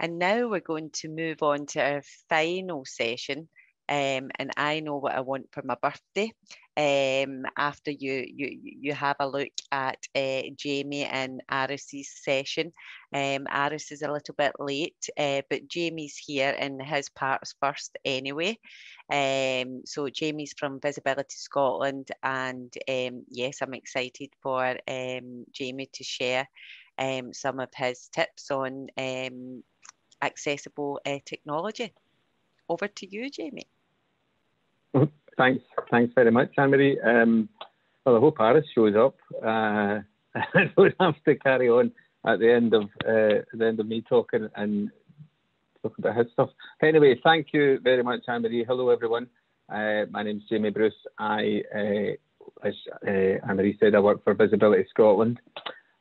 And now we're going to move on to our final session. And I know what I want for my birthday. After you have a look at Jamie and Aris's session. Aris is a little bit late, but Jamie's here and his part's first anyway. So Jamie's from Visibility Scotland, and yes, I'm excited for Jamie to share some of his tips on accessible technology. Over to you, Jamie. Thanks very much, Anne-Marie. Well, I hope Aris shows up. I don't have to carry on at the end of me talking and talking about his stuff. Anyway, thank you very much, Anne-Marie. Hello, everyone. My name's Jamie Bruce. As Anne-Marie said, I work for Visibility Scotland.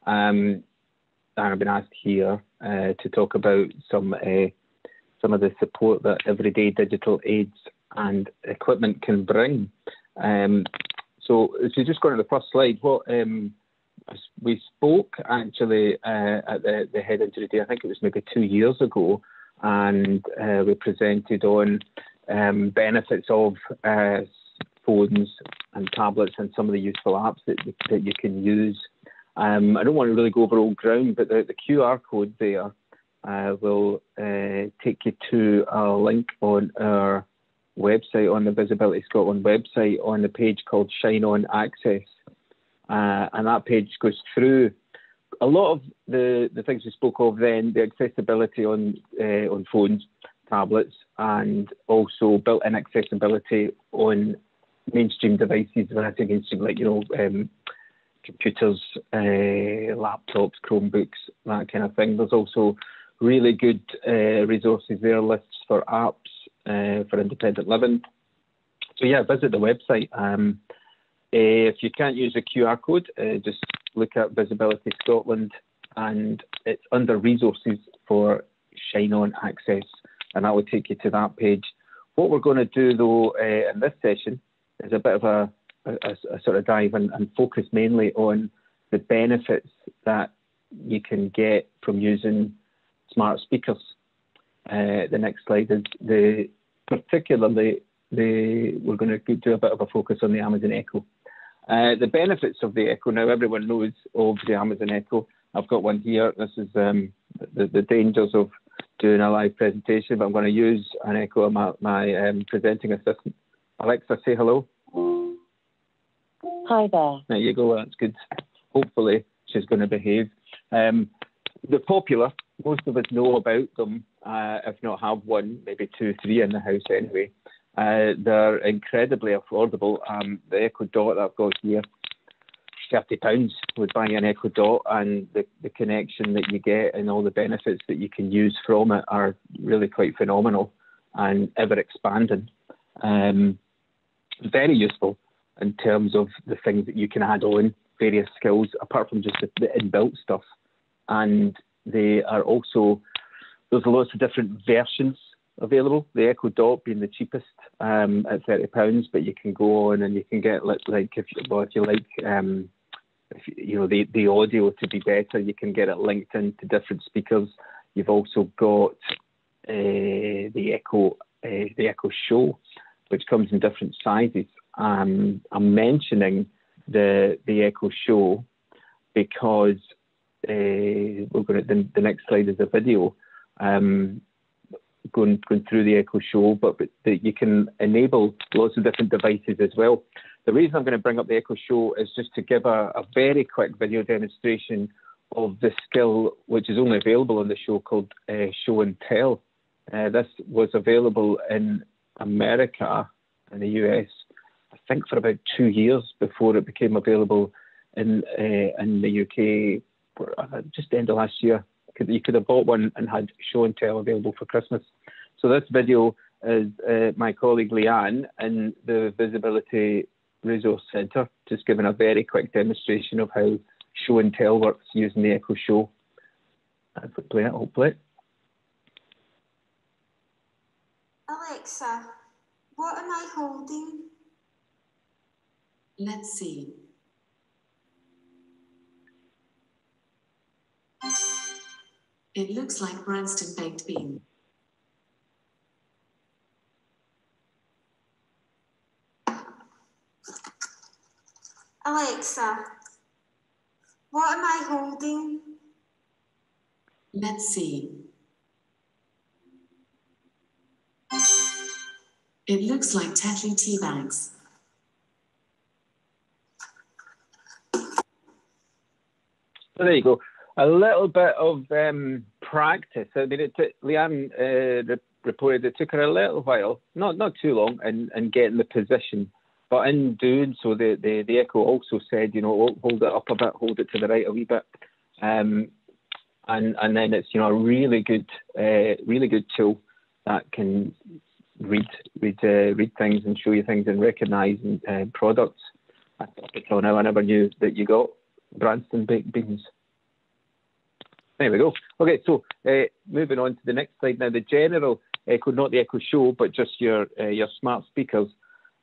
And I've been asked here to talk about some of the support that everyday digital aids and equipment can bring. So if you just go to the first slide, what we spoke actually at the Head Injury Day, I think it was maybe 2 years ago, and we presented on benefits of phones and tablets and some of the useful apps that you can use. I don't want to really go over old ground, but the QR code there will take you to a link on our website, on the Visibility Scotland website, on the page called Shine On Access. And that page goes through a lot of the things we spoke of then, the accessibility on phones, tablets, and also built-in accessibility on mainstream devices, when I say mainstream, like, computers, laptops, Chromebooks, that kind of thing. There's also really good resources there, lists for apps for independent living. So yeah, visit the website. If you can't use a QR code, just look at Visibility Scotland, and it's under resources for Shine On Access, and that will take you to that page. What we're going to do though in this session is a bit of a sort of dive and focus mainly on the benefits that you can get from using smart speakers. The next slide is we're going to do a bit of a focus on the Amazon Echo. The benefits of the Echo. Now, everyone knows of the Amazon Echo. I've got one here. This is the dangers of doing a live presentation, but I'm going to use an Echo of my presenting assistant. Alexa, say hello. Hi there. There you go. That's good. Hopefully, she's going to behave. They're popular. Most of us know about them, if not have one, maybe 2, 3 in the house anyway. They're incredibly affordable. The Echo Dot that I've got here, £30 would buy an Echo Dot, and the connection that you get and all the benefits that you can use from it are really quite phenomenal and ever expanding. Very useful in terms of the things that you can add on, various skills, apart from just the inbuilt stuff. And they are also, there's lots of different versions available. The Echo Dot being the cheapest at £30, but you can go on and you can get if you like the audio to be better, you can get it linked into different speakers. You've also got the Echo Show, which comes in different sizes. I'm mentioning the Echo Show because we're going to, the next slide is a video going through the Echo Show, but you can enable lots of different devices as well. The reason I'm going to bring up the Echo Show is just to give a very quick video demonstration of the skill which is only available on the show called Show and Tell. This was available in America and the US, I think, for about 2 years before it became available in the UK just the end of last year. You could have bought one and had Show and Tell available for Christmas. So this video is my colleague Leanne in the Visibility Resource Centre, just giving a very quick demonstration of how Show and Tell works using the Echo Show. If we play it, I'll play it. Alexa, what am I holding? Let's see. It looks like Branston baked bean. Alexa, what am I holding? Let's see. It looks like Tetley tea bags. So there you go. A little bit of practice. I mean, Leanne reported it took her a little while, not too long, in getting the position. But in doing so, the echo also said, you know, hold it up a bit, hold it to the right a wee bit, and then it's, you know, a really good tool that can read things and show you things and recognise products. Until now, I never knew that you got Branston baked beans. There we go. Okay, so moving on to the next slide now. The general Echo, not the Echo Show, but just your smart speakers.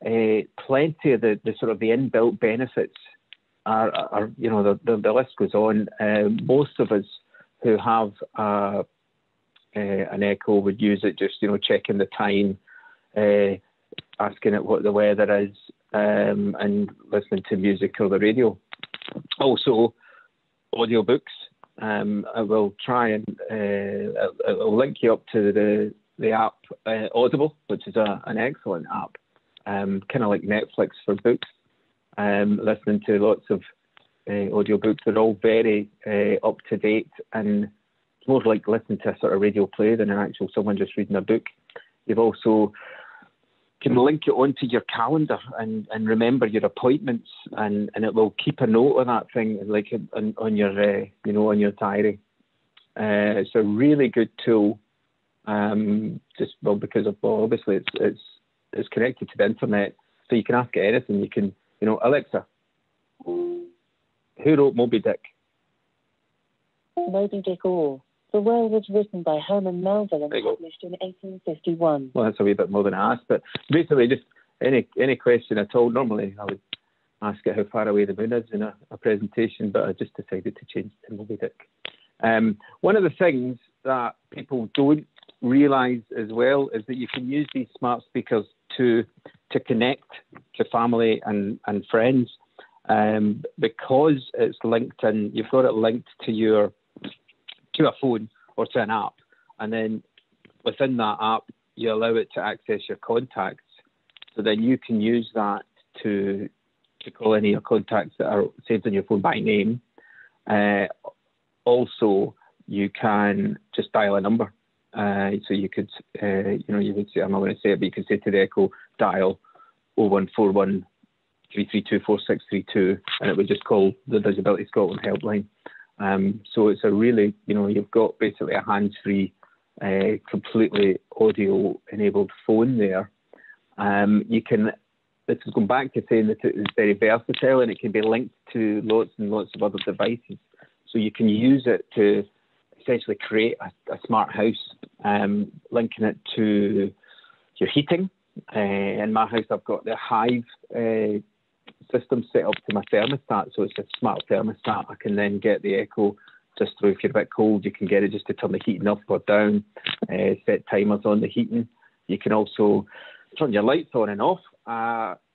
Plenty of the sort of the inbuilt benefits are you know, the list goes on. Most of us who have an Echo would use it just, you know, checking the time, asking it what the weather is, and listening to music or the radio. Also, audiobooks. I will try and I'll link you up to the app Audible, which is an excellent app, kind of like Netflix for books. Listening to lots of audiobooks. They're all very up to date, and it's more like listening to a sort of radio play than an actual someone just reading a book. You've also can link it onto your calendar and remember your appointments, and it will keep a note of that thing, like on your you know, on your diary. It's a really good tool. Because obviously it's connected to the internet, so you can ask it anything. You can, you know, Alexa, who wrote Moby Dick? Moby Dick All. The Whale was written by Herman Melville and published in 1851. Well, that's a wee bit more than I asked, but basically just any question at all. Normally I would ask it how far away the moon is in a presentation, but I just decided to change to Moby Dick. One of the things that people don't realise as well is that you can use these smart speakers to connect to family and friends, because it's linked in. You've got it linked to a phone or to an app, and then within that app you allow it to access your contacts, so then you can use that to call any of your contacts that are saved in your phone by name. Also, you can just dial a number, so you could you know, you would say, I'm not going to say it, but you could say to the Echo, dial 0141 332 4632, and it would just call the Disability Scotland helpline. So it's a really, you know, you've got basically a hands-free, completely audio-enabled phone there. You can, this is going back to saying that it's very versatile and it can be linked to lots and lots of other devices. So you can use it to essentially create a smart house, linking it to your heating. In my house, I've got the Hive system set up to my thermostat, so it's a smart thermostat. I can then get the Echo just through. If you're a bit cold, you can get it just to turn the heating up or down, set timers on the heating. You can also turn your lights on and off,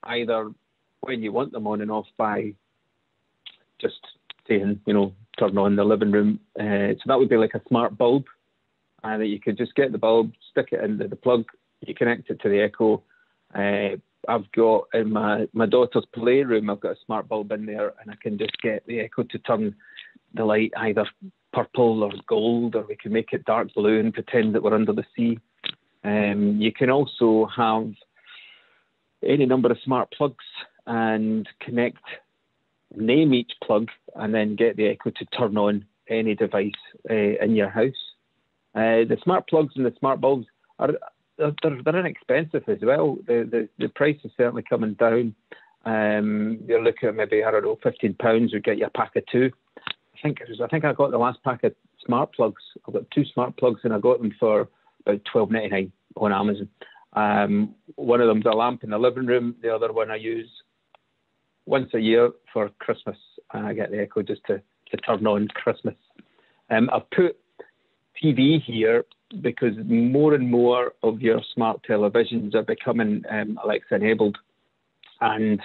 either when you want them on and off by just saying, you know, turn on the living room. So that would be like a smart bulb, that you could just get the bulb, stick it into the plug, you connect it to the Echo. I've got in my daughter's playroom, I've got a smart bulb in there, and I can just get the Echo to turn the light either purple or gold, or we can make it dark blue and pretend that we're under the sea. You can also have any number of smart plugs and name each plug, and then get the Echo to turn on any device in your house. The smart plugs and the smart bulbs they're inexpensive as well. The price is certainly coming down. You're looking at maybe, I don't know, £15 would get you a pack of two. I think I got the last pack of smart plugs. I've got 2 smart plugs, and I got them for about $12.99 on Amazon. One of them's a lamp in the living room. The other one I use once a year for Christmas, and I get the Echo just to turn on Christmas. I've put TV here, because more and more of your smart televisions are becoming Alexa enabled, and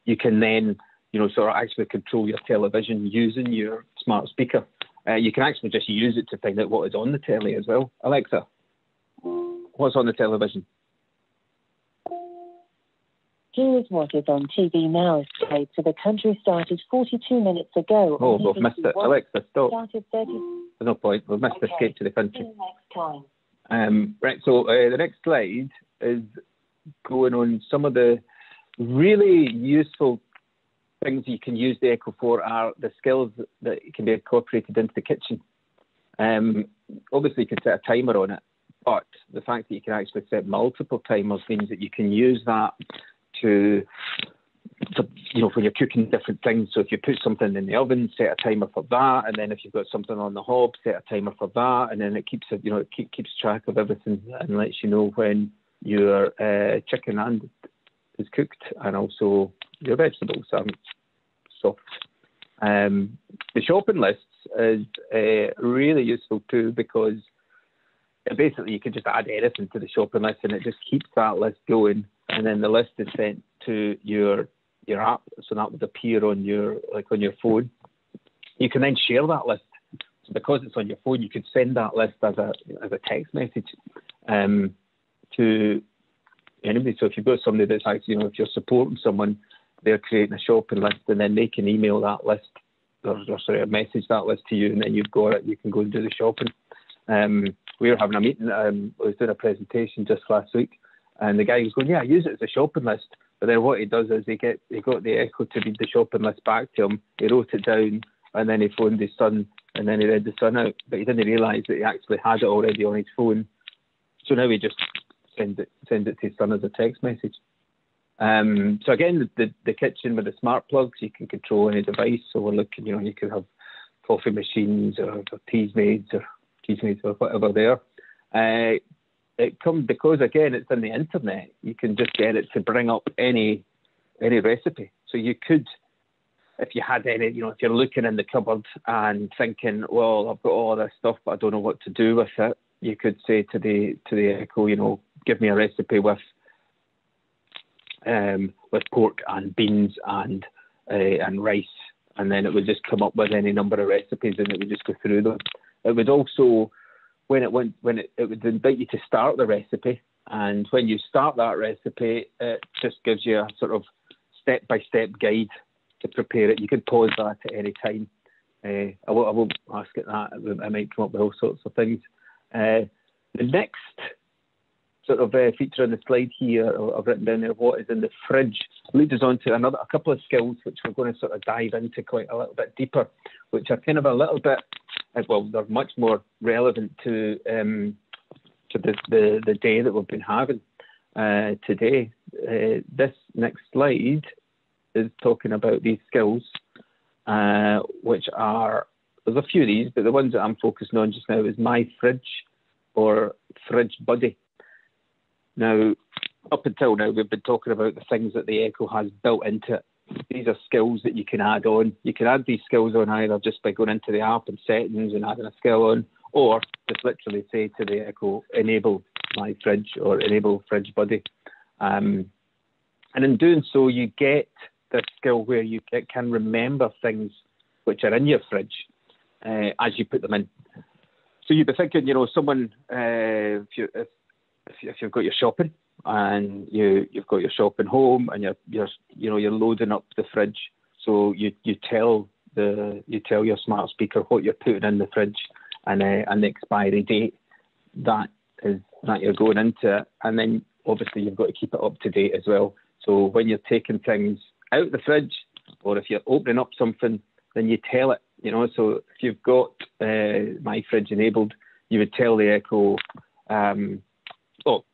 you can then, sort of actually control your television using your smart speaker. You can actually just use it to find out what is on the telly as well. Alexa, what's on the television? Here is what is on TV now. Straight to the country started 42 minutes ago. Oh, we've missed it. Alexa, stop. Started 30. There's no point. We've missed Escape to the Country. See you next time. Right, so the next slide is going on some of the really useful things you can use the Echo for are the skills that can be incorporated into the kitchen. Obviously, you can set a timer on it, but the fact that you can actually set multiple timers means that you can use that to when you're cooking different things. So if you put something in the oven, set a timer for that, and then if you've got something on the hob, set a timer for that, and then it keeps keeps track of everything and lets you know when your chicken and is cooked, and also your vegetables are soft. The shopping lists is really useful too, because basically you can just add anything to the shopping list and it just keeps that list going, and then the list is sent to your app, so that would appear on your phone. You can then share that list. So because it's on your phone, you could send that list as a text message to anybody. So if you've got somebody that's actually, if you're supporting someone, they're creating a shopping list, and then they can email that list or message that list to you, and then you've got it. You can go and do the shopping. We were having a meeting. I was doing a presentation just last week, and the guy was going, "Yeah, I use it as a shopping list." But then what he does is he got the Echo to read the shopping list back to him. He wrote it down, and then he phoned his son, and then he read the son out. But he didn't realise that he actually had it already on his phone. So now he just sends it to his son as a text message. So again, the kitchen with the smart plugs, you can control any device. So we're looking, you can have coffee machines or teas maids or whatever there. It comes because again it's in the internet. You can just get it to bring up any recipe. So you could, if you had any, if you're looking in the cupboard and thinking, well, I've got all this stuff, but I don't know what to do with it. You could say to the Echo, give me a recipe with pork and beans and rice, and then it would just come up with any number of recipes, and it would just go through them. It would also, when it would invite you to start the recipe, and when you start that recipe, it just gives you a sort of step-by-step guide to prepare it. You can pause that at any time. I won't ask it that. I might come up with all sorts of things. The next sort of feature on the slide here, I've written down there, what is in the fridge, leads us on to a couple of skills which we're going to sort of dive into quite a little bit deeper, which are kind of a little bit, well, they're much more relevant to the day that we've been having today. This next slide is talking about these skills, which are, there's a few of these, but the ones that I'm focusing on just now is My Fridge or Fridge Buddy. Now, up until now, we've been talking about the things that the Echo has built into it. These are skills that you can add on. You can add these skills on either just by going into the app and settings and adding a skill on, or just literally say to the Echo, enable My Fridge or enable Fridge Buddy. And in doing so, you get this skill where it can remember things which are in your fridge as you put them in. So you'd be thinking, someone, if you've got your shopping and you've got your shopping home and you're loading up the fridge, so you tell your smart speaker what you're putting in the fridge and the expiry date that you're going into, and then obviously you've got to keep it up to date as well. So when you're taking things out of the fridge, or if you're opening up something, then you tell it. So if you've got My Fridge enabled, you would tell the Echo,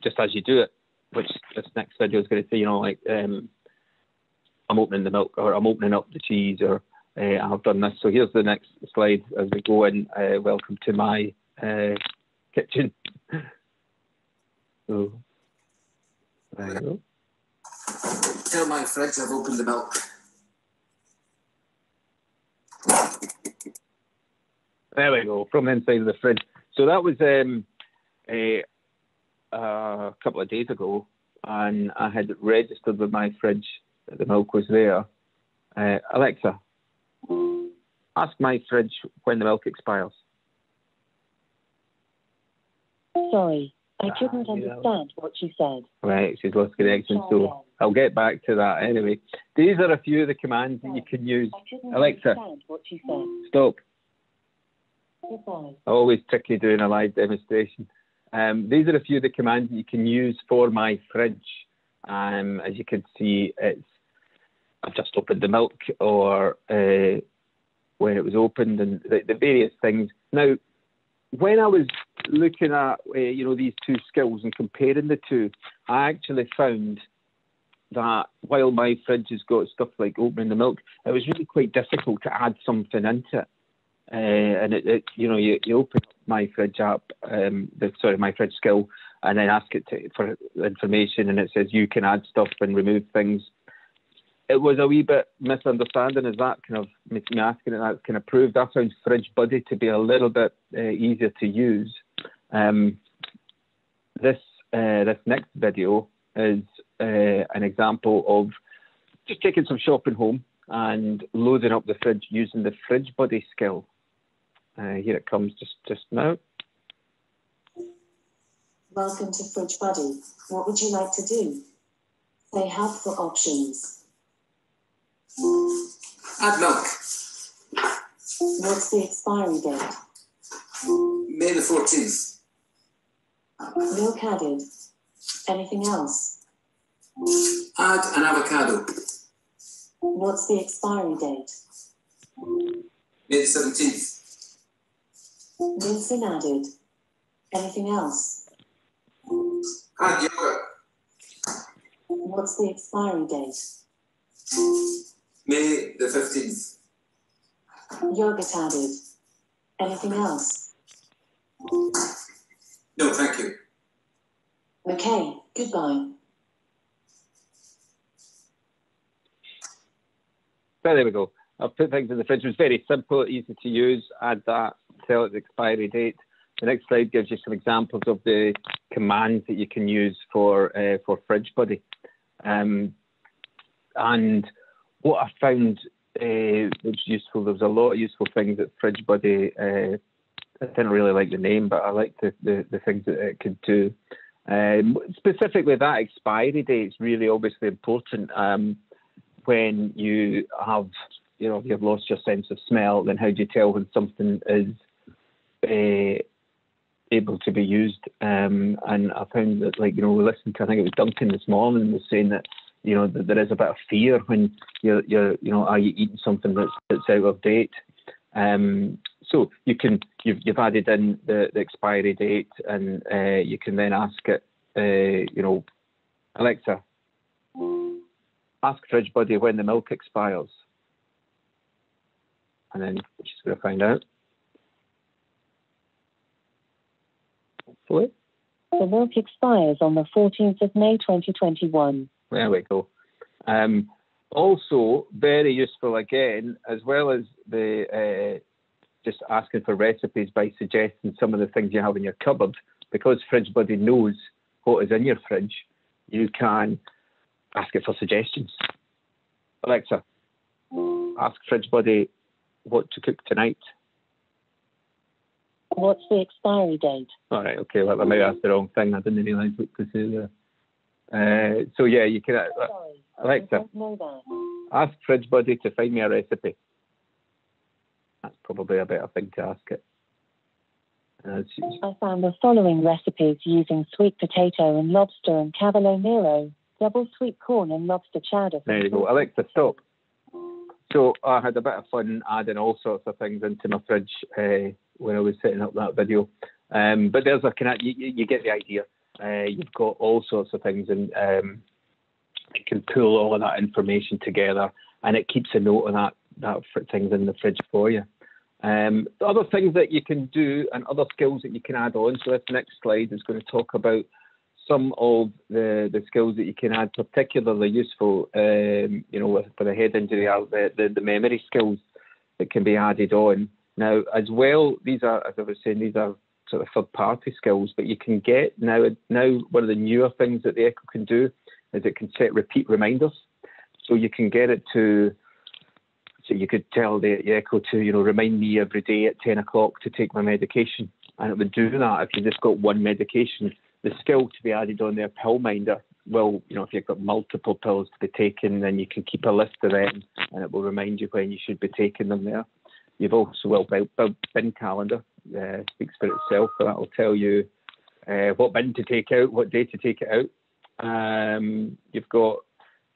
just as you do it, which this next video is going to say, I'm opening the milk, or I'm opening up the cheese, or I've done this. So here's the next slide as we go in. Welcome to my kitchen. So, there you go. Tell My Fridge I've opened the milk. There we go, from the inside of the fridge. So that was a couple of days ago, and I had registered with my fridge that the milk was there. Alexa, ask my fridge when the milk expires. Sorry, I couldn't understand what you said. Right, she's lost connection, so I'll get back to that anyway. These are a few of the commands that you can use. Alexa, Understand what you said. stop. Goodbye. Always tricky doing a live demonstration. These are a few of the commands that you can use for my fridge. As you can see, I've just opened the milk, or when it was opened, and the various things. Now, when I was looking at these two skills and comparing the two, I actually found that while my fridge has got stuff like opening the milk, it was really quite difficult to add something into it. And you open my fridge app, my fridge skill, and then ask it for information, and it says you can add stuff and remove things. It was a wee bit misunderstanding, as that kind of me asking it, that kind of proved. I found Fridge Buddy to be a little bit easier to use. This next video is an example of just taking some shopping home and loading up the fridge using the Fridge Buddy skill. Here it comes just now. Welcome to Fridge Buddy. What would you like to do? Say helpful options. Add milk. What's the expiry date? May the 14th. Milk added. Anything else? Add an avocado. What's the expiry date? May the 17th. Mince added. Anything else? Add yogurt. What's the expiry date? May the 15th. Yogurt added. Anything else? No, thank you. Okay, goodbye. So there we go. I've put things in the fridge. It was very simple, easy to use. Add that, tell it the expiry date. The next slide gives you some examples of the commands that you can use for Fridge Buddy. And what I found was useful, there was a lot of useful things that Fridge Buddy, I didn't really like the name, but I liked the things that it could do. Specifically, that expiry date is really obviously important. When you have, if you've lost your sense of smell, then how do you tell when something is able to be used? And I found that, we listened to, I think it was Duncan this morning, was saying that, that there is a bit of fear when you're are you eating something that's out of date? So you've added in the expiry date, and you can then ask it, Alexa, ask Fridge Buddy when the milk expires. And then she's going to find out. Hopefully. The milk expires on the 14th of May 2021. There we go. Also, very useful again, as well as the just asking for recipes by suggesting some of the things you have in your cupboard. Because Fridge Buddy knows what is in your fridge, you can ask it for suggestions. Alexa, ask Fridge Buddy what to cook tonight. What's the expiry date? All right, okay, well, I might ask the wrong thing. I didn't realise what to say there. So, yeah, you can... Sorry, Alexa, I don't know that. ask Fridge Buddy to find me a recipe. That's probably a better thing to ask it. I found the following recipes using sweet potato and lobster and cavolo nero, double sweet corn and lobster chowder. There you go. Alexa, stop. So I had a bit of fun adding all sorts of things into my fridge when I was setting up that video. But there's you get the idea. You've got all sorts of things, and it can pull all of that information together, and it keeps a note of that things in the fridge for you. The other things that you can do and other skills that you can add on. So this next slide is going to talk about some of the skills that you can add, particularly useful, for the head injury, are the memory skills that can be added on. Now, as well, these are, as I was saying, these are sort of third-party skills, but you can get now one of the newer things that the Echo can do is it can set repeat reminders. So you can get it to, so you could tell the Echo to, remind me every day at 10 o'clock to take my medication. And it would do that if you just got one medication. The skill to be added on there, pill minder, well, if you've got multiple pills to be taken, then you can keep a list of them and it will remind you when you should be taking them there. You've also, bin calendar speaks for itself, but that will tell you what bin to take out, what day to take it out. You've got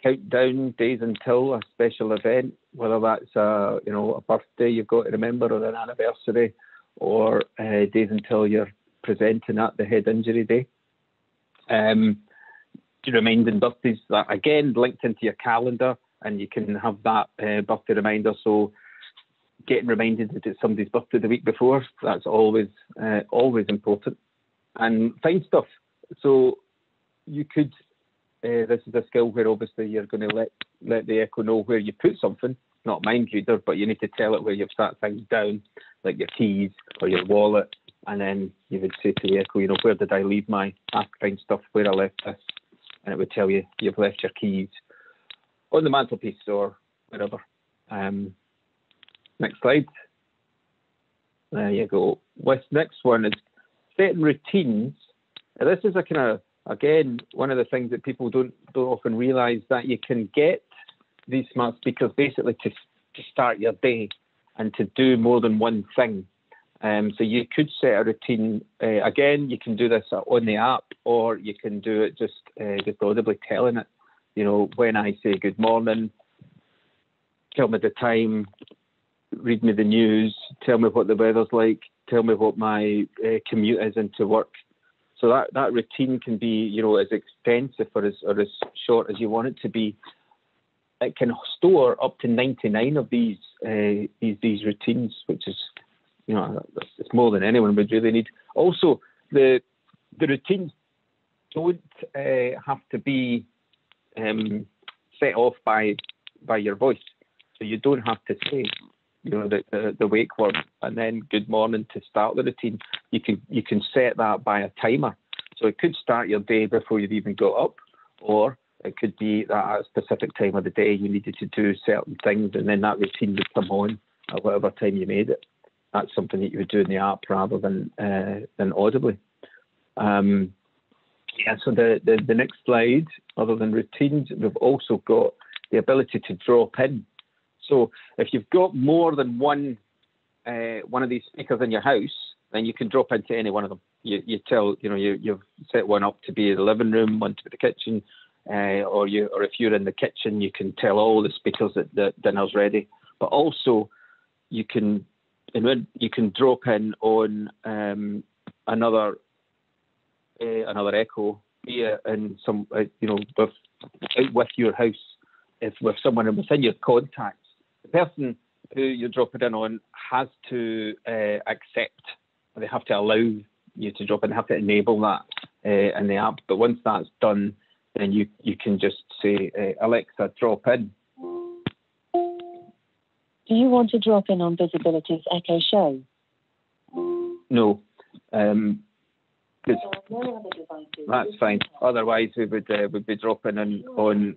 countdown days until a special event, whether that's a birthday you've got to remember or an anniversary, or days until you're presenting at the head injury day. Reminding birthdays, that again linked into your calendar, and you can have that birthday reminder. So getting reminded that it's somebody's birthday the week before, that's always important. And find stuff. So you could, this is a skill where obviously you're going to let the Echo know where you put something, not mind reader, but you need to tell it where you've sat things down, like your keys or your wallet. And then you would say to the Echo, where did I leave my find stuff, where I left this? And it would tell you you've left your keys on the mantelpiece or wherever. Next slide. There you go. Next one is setting routines. Now, this is a kind of, again, one of the things that people don't often realise, that you can get these smart speakers basically to start your day and to do more than one thing. So you could set a routine. Again, you can do this on the app, or you can do it just audibly telling it. When I say good morning, tell me the time, read me the news, tell me what the weather's like, tell me what my commute is into work. So that routine can be, as extensive or as short as you want it to be. It can store up to 99 of these routines, which is, it's more than anyone would really need. Also, the routines don't have to be set off by your voice. So you don't have to say, the wake word and then good morning to start the routine. You can set that by a timer. So it could start your day before you've even got up, or it could be that at a specific time of the day you needed to do certain things, and then that routine would come on at whatever time you made it. That's something that you would do in the app rather than audibly. So the next slide, other than routines, we've also got the ability to drop in. So if you've got more than one of these speakers in your house, then you can drop into any one of them. You've set one up to be the living room, one to be the kitchen, or if you're in the kitchen, you can tell all the speakers that dinner's ready. But also, you can drop in on another Echo, be it in some with your house, if with someone within your contacts. The person who you're dropping in on has to accept, or they have to allow you to drop in, have to enable that in the app. But once that's done, then you can just say, Alexa, drop in. Do you want to drop in on Visibility's Echo Show? No. That's fine. Otherwise, we would be dropping in on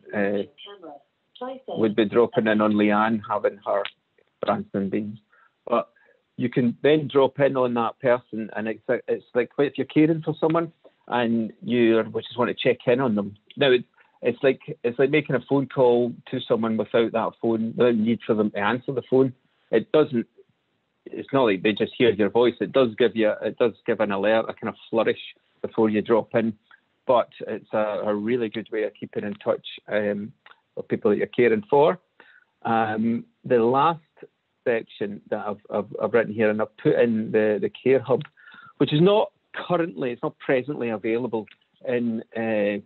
Leanne having her Branston beans. But you can then drop in on that person, and it's like if you're caring for someone and you just want to check in on them. Now it's like making a phone call to someone without that phone, without need for them to answer the phone. It's not like they just hear your voice. It does give an alert, a kind of flourish before you drop in. But it's a really good way of keeping in touch with people that you're caring for. The last section that I've written here, and I've put in the Care Hub, which is not presently available in the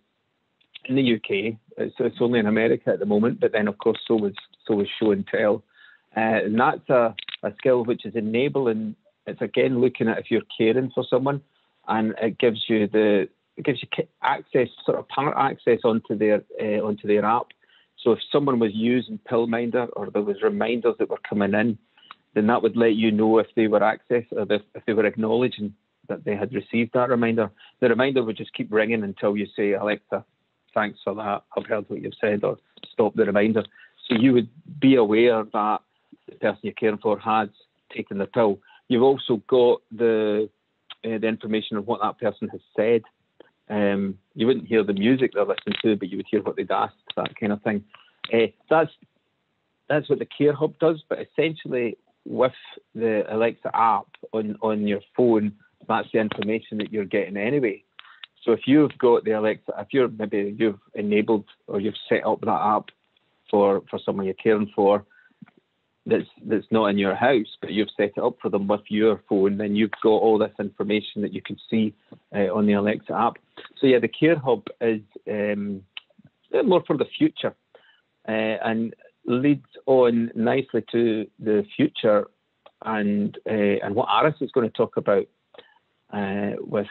UK. It's only in America at the moment, but then of course so was show and tell, and that's a skill which is enabling. It's again looking at if you're caring for someone, and it gives you access, sort of part access onto their app. So if someone was using Pillminder or there was reminders that were coming in, then that would let you know if they were accessed or if they were acknowledging that they had received that reminder. The reminder would just keep ringing until you say, Alexa, thanks for that, I've heard what you've said, or stop the reminder. So you would be aware that the person you're caring for has taken the pill. You've also got the information of what that person has said. You wouldn't hear the music they're listening to, but you would hear what they'd asked, that kind of thing. That's what the Care Hub does, but essentially with the Alexa app on your phone, that's the information that you're getting anyway. So if you've got the Alexa, if you've enabled or you've set up that app for someone you're caring for that's not in your house, but you've set it up for them with your phone, then you've got all this information that you can see on the Alexa app. So yeah, the Care Hub is more for the future and leads on nicely to the future and what Aris is going to talk about with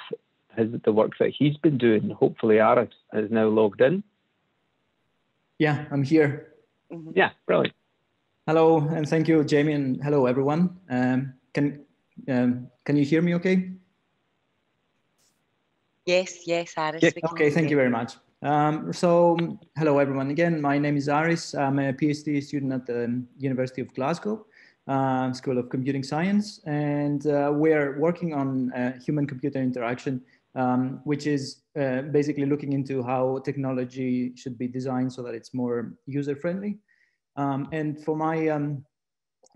the work that he's been doing. Hopefully Aris is now logged in. Yeah, I'm here. Yeah, brilliant. Hello, and thank you, Jamie, and hello, everyone. Can you hear me okay? Yes, Aris. Yeah, okay, thank you very much. So, hello, everyone. Again, my name is Aris. I'm a PhD student at the University of Glasgow, School of Computing Science, and we're working on human-computer interaction, which is basically looking into how technology should be designed so that it's more user-friendly. And for my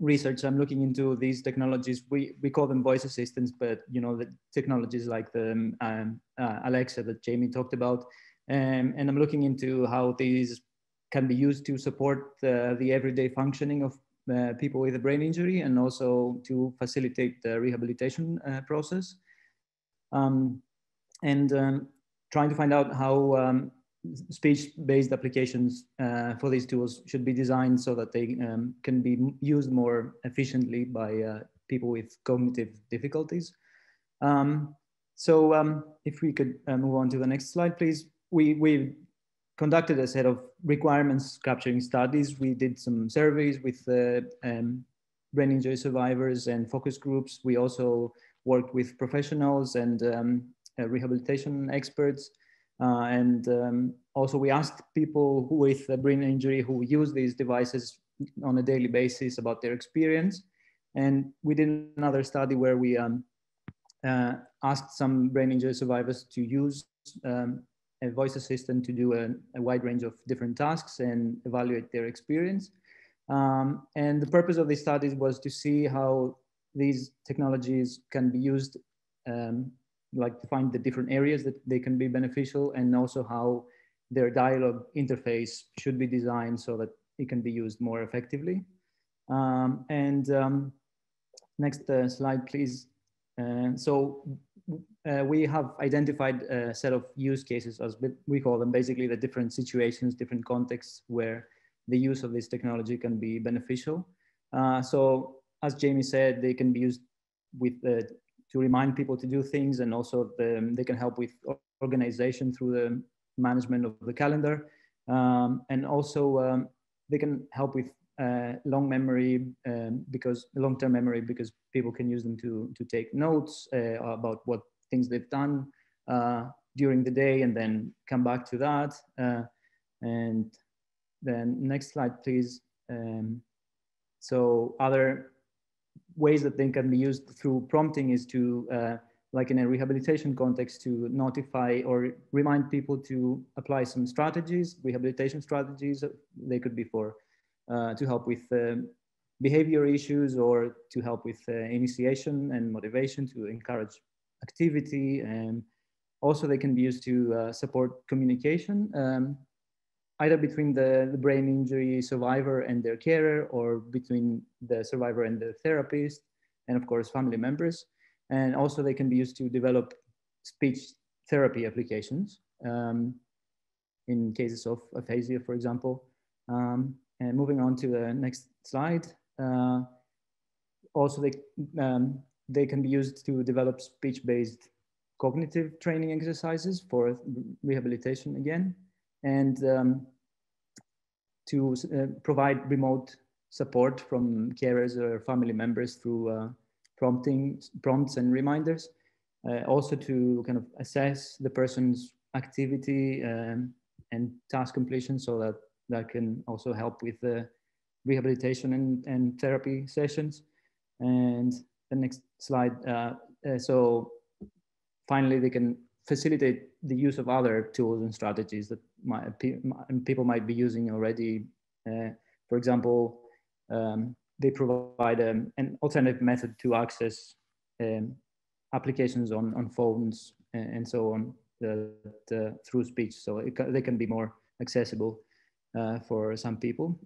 research, I'm looking into these technologies. We call them voice assistants, but you know, the technologies like the Alexa that Jamie talked about. And I'm looking into how these can be used to support the everyday functioning of people with a brain injury, and also to facilitate the rehabilitation process. Trying to find out how speech-based applications for these tools should be designed so that they can be used more efficiently by people with cognitive difficulties. If we could move on to the next slide, please. We conducted a set of requirements capturing studies. We did some surveys with brain injury survivors and focus groups. We also worked with professionals and rehabilitation experts. Also we asked people with a brain injury who use these devices on a daily basis about their experience. And we did another study where we asked some brain injury survivors to use a voice assistant to do a wide range of different tasks and evaluate their experience. And the purpose of these studies was to see how these technologies can be used, like to find the different areas that they can be beneficial, and also how their dialogue interface should be designed so that it can be used more effectively. Next slide, please. We have identified a set of use cases, as we call them, basically the different situations, different contexts where the use of this technology can be beneficial. So as Jamie said, they can be used with to remind people to do things, and also they can help with organization through the management of the calendar. And also they can help with long-term memory because people can use them to take notes about what things they've done during the day, and then come back to that. And then next slide, please. So other ways that they can be used through prompting is to, like in a rehabilitation context, to notify or remind people to apply some strategies, rehabilitation strategies. They could be for to help with behavior issues, or to help with initiation and motivation, to encourage activity. And also they can be used to support communication, either between the brain injury survivor and their carer, or between the survivor and the therapist, and of course family members. And also they can be used to develop speech therapy applications in cases of aphasia, for example. And moving on to the next slide. Also they can be used to develop speech-based cognitive training exercises for rehabilitation again, and to provide remote support from carers or family members through prompts and reminders. Also to kind of assess the person's activity and task completion, so that that can also help with the rehabilitation and therapy sessions. And the next slide. So finally, they can facilitate the use of other tools and strategies that people might be using already. For example, they provide an alternative method to access applications on phones and so on through speech, so they can be more accessible for some people.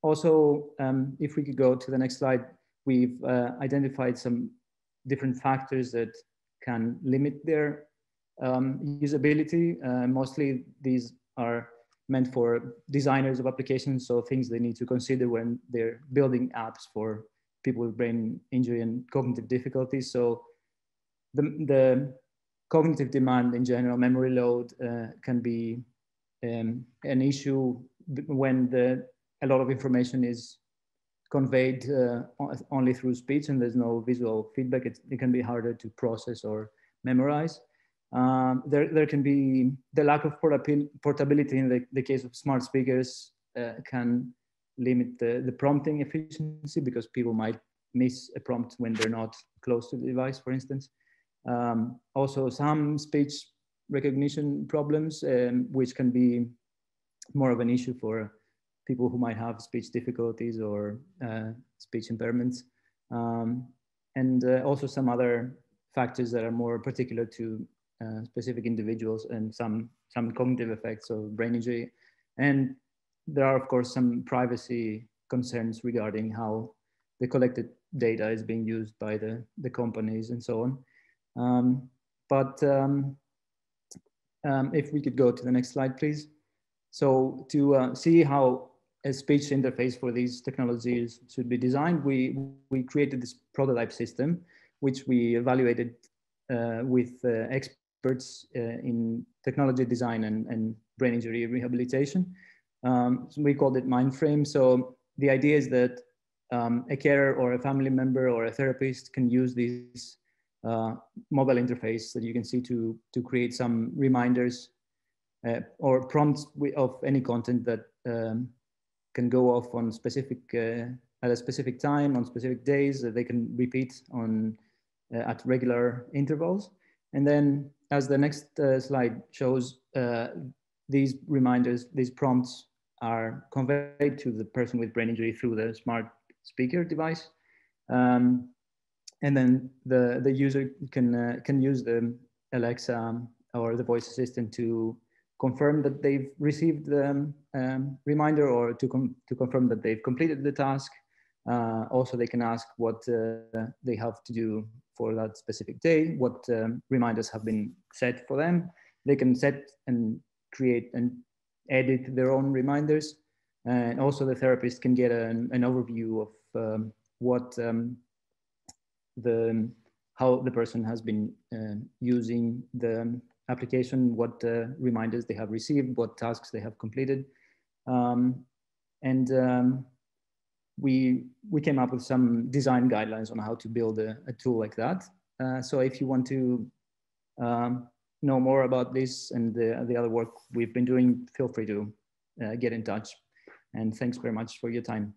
Also, if we could go to the next slide, we've identified some different factors that can limit their usability. Mostly these are meant for designers of applications, so things they need to consider when they're building apps for people with brain injury and cognitive difficulties. So the cognitive demand in general, memory load can be an issue when a lot of information is conveyed only through speech and there's no visual feedback. It can be harder to process or memorize. There can be the lack of portability in the case of smart speakers can limit the prompting efficiency, because people might miss a prompt when they're not close to the device, for instance. Also, some speech recognition problems, which can be more of an issue for people who might have speech difficulties or speech impairments. And also some other factors that are more particular to specific individuals, and some cognitive effects of brain injury. And there are, of course, some privacy concerns regarding how the collected data is being used by the companies and so on. If we could go to the next slide, please. So to see how a speech interface for these technologies should be designed, we created this prototype system, which we evaluated with experts in technology design and brain injury rehabilitation. So we called it Mindframe. So the idea is that a carer or a family member or a therapist can use this mobile interface that you can see to create some reminders or prompts of any content that can go off on specific at a specific time on specific days that they can repeat on at regular intervals. And then, as the next slide shows, these reminders, these prompts are conveyed to the person with brain injury through the smart speaker device. And then the user can use the Alexa or the voice assistant to confirm that they've received the reminder, or to confirm that they've completed the task. Also, they can ask what they have to do for that specific day, what reminders have been set for them. They can set and create and edit their own reminders. And also the therapist can get an overview of what how the person has been using the application, what reminders they have received, what tasks they have completed. We came up with some design guidelines on how to build a tool like that. So if you want to know more about this and the other work we've been doing, feel free to get in touch. And thanks very much for your time.